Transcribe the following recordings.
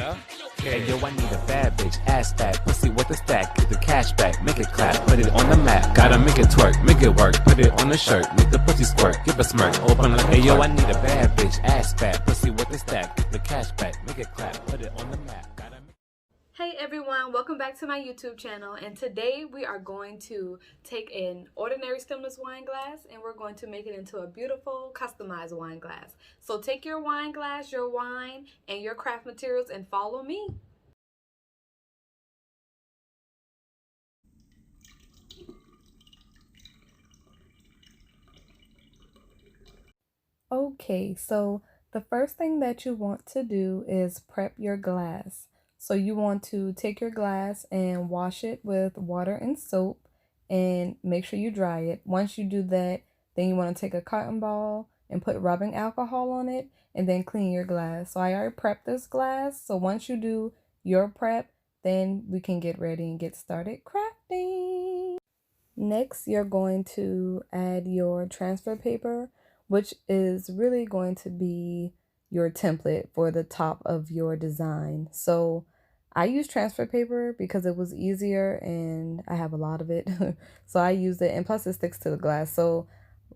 Hey yo, I need a bad bitch, ass fat, pussy with a stack, get the cash back, make it clap, put it on the map, gotta make it twerk, make it work, put it on the shirt, make the pussy squirt, give a smirk, open like, hey yo, I need a bad bitch, ass fat, pussy with a stack, get the cash back, make it clap, put it on the map, gotta make. Hey everyone, welcome back to my YouTube channel, and today we are going to take an ordinary stemless wine glass and we're going to make it into a beautiful customized wine glass. So take your wine glass, your wine, and your craft materials and follow me. Okay, so the first thing that you want to do is prep your glass. So you want to take your glass and wash it with water and soap and make sure you dry it. Once you do that, then you want to take a cotton ball and put rubbing alcohol on it and then clean your glass. So I already prepped this glass. So once you do your prep, then we can get ready and get started crafting. Next, you're going to add your transfer paper, which is really going to be your template for the top of your design. So I use transfer paper because it was easier and I have a lot of it. So I used it, and plus it sticks to the glass. So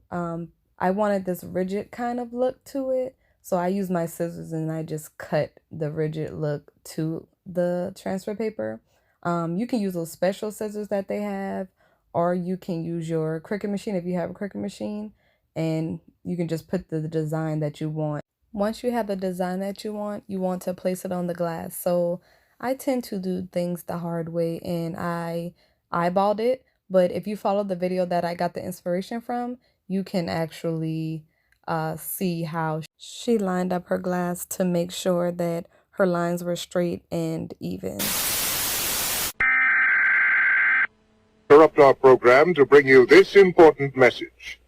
I wanted this rigid kind of look to it. So I used my scissors and I just cut the rigid look to the transfer paper. You can use those special scissors that they have, or you can use your Cricut machine if you have a Cricut machine, and you can just put the design that you want. Once you have the design that you want to place it on the glass. So I tend to do things the hard way and I eyeballed it, but if you follow the video that I got the inspiration from, you can actually see how she lined up her glass to make sure that her lines were straight and even. Interrupt our program to bring you this important message.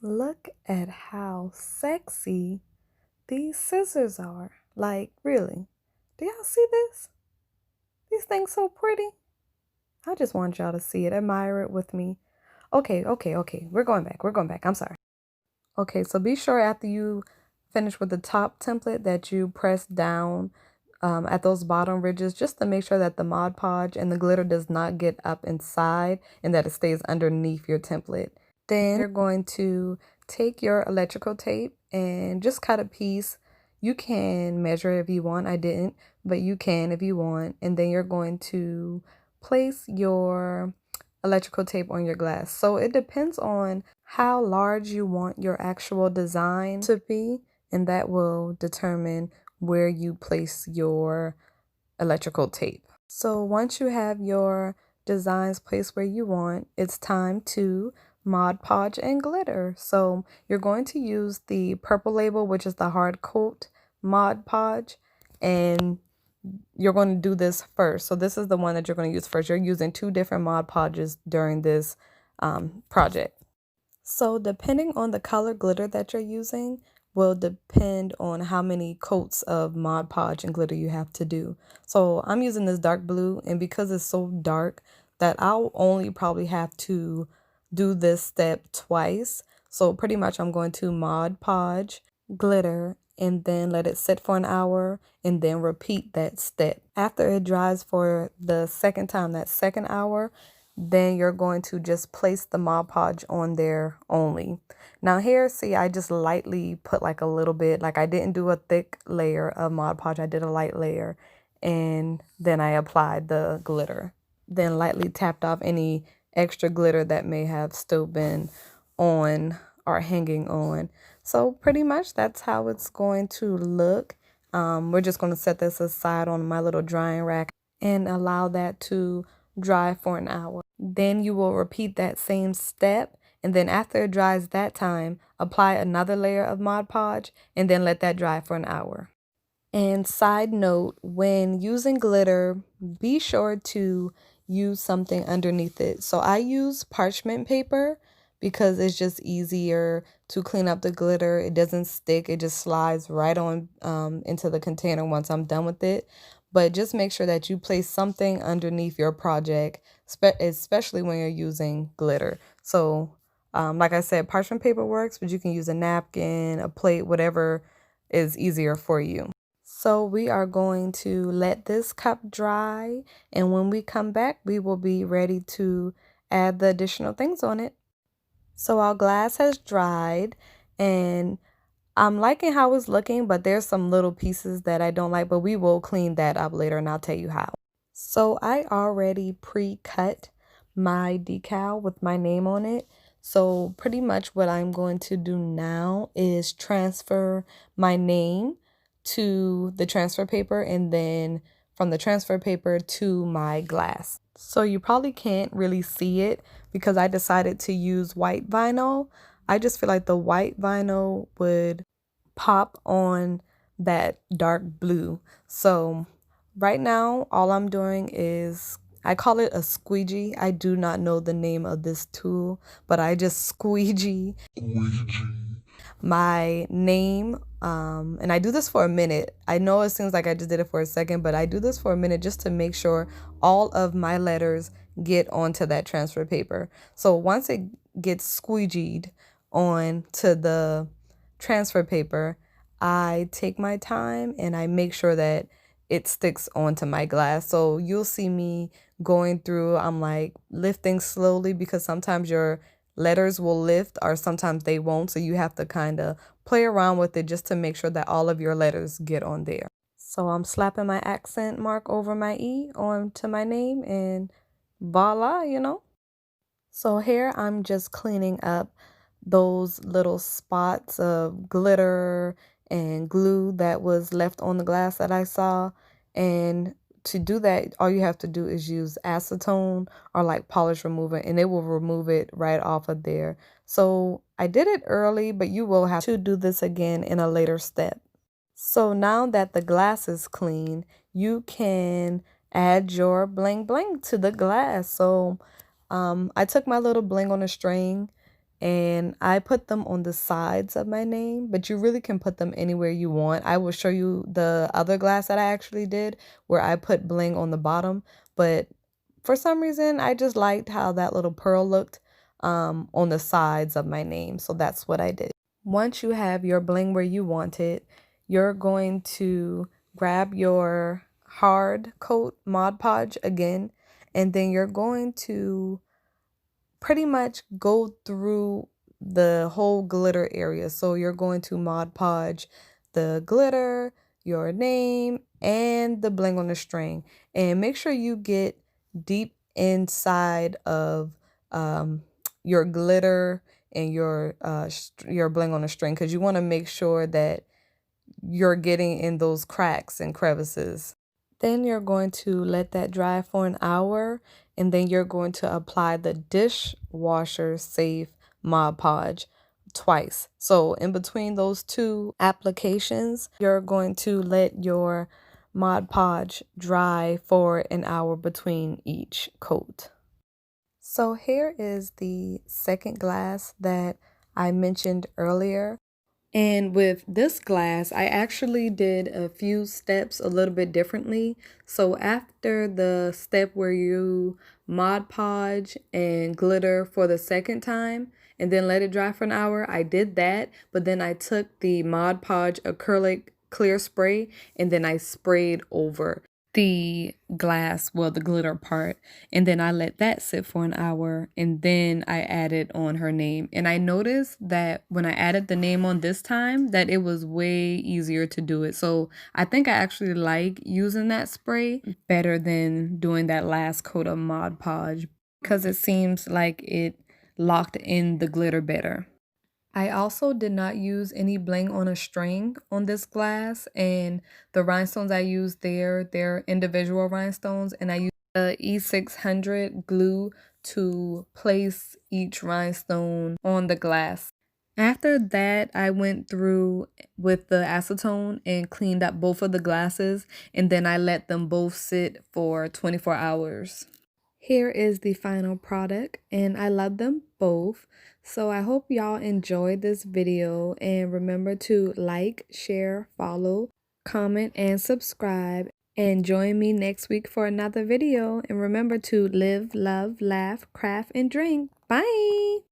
Look at how sexy these scissors are. Like, really? Do y'all see this? These things so pretty. I just want y'all to see it, admire it with me. Okay. We're going back. I'm sorry. Okay, so be sure after you finish with the top template that you press down at those bottom ridges, just to make sure that the Mod Podge and the glitter does not get up inside and that it stays underneath your template. Then you're going to take your electrical tape and just cut a piece. You can measure if you want. I didn't, but you can if you want. And then you're going to place your electrical tape on your glass. So it depends on how large you want your actual design to be, and that will determine where you place your electrical tape. So once you have your designs placed where you want, it's time to Mod Podge and glitter. So you're going to use the purple label, which is the hard coat Mod Podge, and you're going to do this first. So this is the one that you're going to use first. You're using two different Mod Podges during this project. So depending on the color glitter that you're using will depend on how many coats of Mod Podge and glitter you have to do. So I'm using this dark blue, and because it's so dark that I'll only probably have to do this step twice. So pretty much I'm going to Mod Podge, glitter, and then let it sit for an hour and then repeat that step. After it dries for the second time, that second hour, then you're going to just place the Mod Podge on there only. Now here, see, I just lightly put like a little bit, like I didn't do a thick layer of Mod Podge, I did a light layer, and then I applied the glitter. Then lightly tapped off any extra glitter that may have still been on or hanging on. So pretty much that's how it's going to look. We're just going to set this aside on my little drying rack and allow that to dry for an hour. Then you will repeat that same step, and then after it dries that time, apply another layer of Mod Podge and then let that dry for an hour. And side note, when using glitter, be sure to use something underneath it. So I use parchment paper because it's just easier to clean up the glitter. It doesn't stick. It just slides right on into the container once I'm done with it. But just make sure that you place something underneath your project, especially when you're using glitter. So like I said, parchment paper works, but you can use a napkin, a plate, whatever is easier for you. So we are going to let this cup dry, and when we come back, we will be ready to add the additional things on it. So our glass has dried, and I'm liking how it's looking, but there's some little pieces that I don't like, but we will clean that up later and I'll tell you how. So I already pre-cut my decal with my name on it. So pretty much what I'm going to do now is transfer my name to the transfer paper and then from the transfer paper to my glass. So you probably can't really see it because I decided to use white vinyl. I just feel like the white vinyl would pop on that dark blue. So right now, all I'm doing is, I call it a squeegee. I do not know the name of this tool, but I just squeegee my name. And I do this for a minute. I know it seems like I just did it for a second, but I do this for a minute just to make sure all of my letters get onto that transfer paper. So once it gets squeegeed onto the transfer paper, I take my time and I make sure that it sticks onto my glass. So you'll see me going through, I'm like lifting slowly because sometimes your letters will lift or sometimes they won't. So you have to kind of play around with it just to make sure that all of your letters get on there. So I'm slapping my accent mark over my E onto my name and voila, you know. So here I'm just cleaning up those little spots of glitter and glue that was left on the glass that I saw. And to do that, all you have to do is use acetone or like polish remover and it will remove it right off of there. So I did it early, but you will have to do this again in a later step. So now that the glass is clean, you can add your bling bling to the glass. So I took my little bling on a string and I put them on the sides of my name, but you really can put them anywhere you want. I will show you the other glass that I actually did where I put bling on the bottom, but for some reason I just liked how that little pearl looked on the sides of my name, so that's what I did. Once you have your bling where you want it, you're going to grab your hard coat Mod Podge again, and then you're going to pretty much go through the whole glitter area. So you're going to Mod Podge the glitter, your name, and the bling on the string. And make sure you get deep inside of your glitter and your bling on the string because you want to make sure that you're getting in those cracks and crevices. Then you're going to let that dry for an hour, and then you're going to apply the dishwasher safe Mod Podge twice. So in between those two applications, you're going to let your Mod Podge dry for an hour between each coat. So here is the second glass that I mentioned earlier. And with this glass, I actually did a few steps a little bit differently. So after the step where you Mod Podge and glitter for the second time and then let it dry for an hour, I did that. But then I took the Mod Podge acrylic clear spray and then I sprayed over the glass, well, the glitter part, and then I let that sit for an hour and then I added on her name. And I noticed that when I added the name on this time that it was way easier to do it. So I think I actually like using that spray better than doing that last coat of Mod Podge because it seems like it locked in the glitter better. I also did not use any bling on a string on this glass, and the rhinestones I used there, they're individual rhinestones, and I used the E600 glue to place each rhinestone on the glass. After that, I went through with the acetone and cleaned up both of the glasses, and then I let them both sit for 24 hours. Here is the final product, and I love them both. So I hope y'all enjoyed this video, and remember to like, share, follow, comment, and subscribe. And join me next week for another video. And remember to live, love, laugh, craft, and drink. Bye!